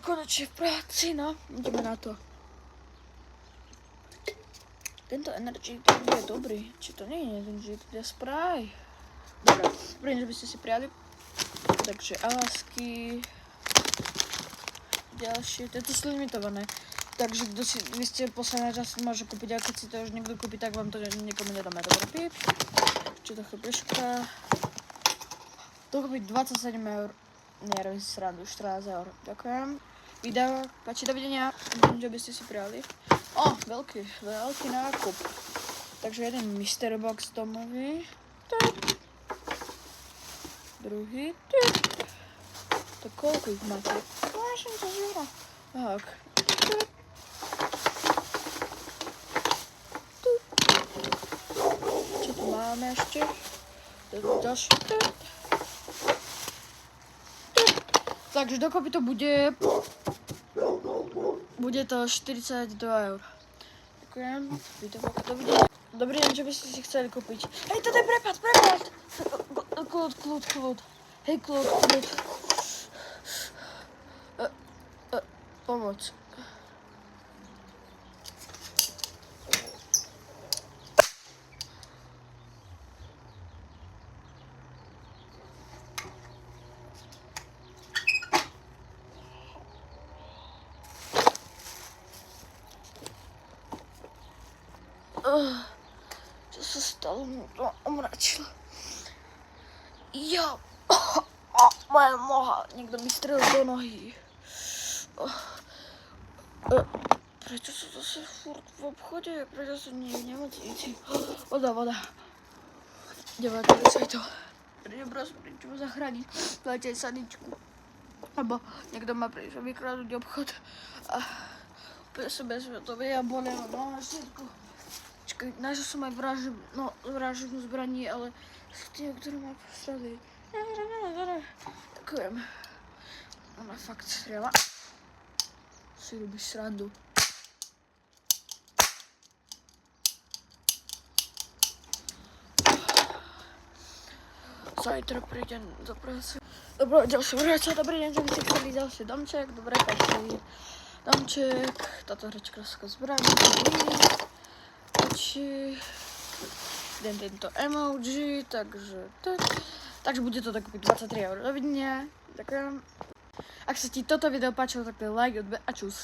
Konečne v práci, no. Ideme na to. Tento energy drink je dobrý. Či to nie je energy, to je spray. Dobre, že by ste si prijali. Takže Alasky. Ďalšie, to sú limitované. Takže vy ste posledný čas môže kúpiť, a keď si to už niekto kúpi, tak vám to nikomu nedáme. Dobre, pip. Či to chvíľka. To kúpiť 27 eur. Nie, robím si srandu, 14 eur. Ďakujem. Video, páči, dovidenia. Že by ste si prijali. Veľký nákup. Takže jeden Mystery Box domový. Druhý. To koľko ich máte? Vážim to zviera. Tak. Čo tu máme ešte? Ďalší. Takže dokopy to bude... Bude to 42 eur. Ďakujem. Dovidenia. Dobrý deň, čo by ste si chceli kúpiť? Hej, toto je prepad! Kľud. Hej, kľud. Pomoc. Čo sa stalo? To omračilo. Moja noha. Niekto mi strelil do nohy. Prečo sú zase furt v obchode? Prečo sú nie v nemocnici? Voda. Devátko, to. Prídem prosím, čo ma zachrániť. Dajte saničku. Lebo niekto ma prišiel vykradnúť obchod. A úplne som bezvetový a bolelo na všetko. Čakaj, našiel som aj vražednú zbraní, ale tie, ktoré ma postrelili. Ďakujem. Ona fakt strela. Si robíš srandu. Zajtra prídem do práce. Dobro, ďalšie vráca. Dobrý deň, že by ste chceli ďalší domček. Dobre, páči. Domček. Táto hračka zbraní. Tento emoji, takže bude to dokúpiť 23 eur. Dovidenia. Ďakujem. Ak sa ti toto video páčilo, tak like, odber a čus.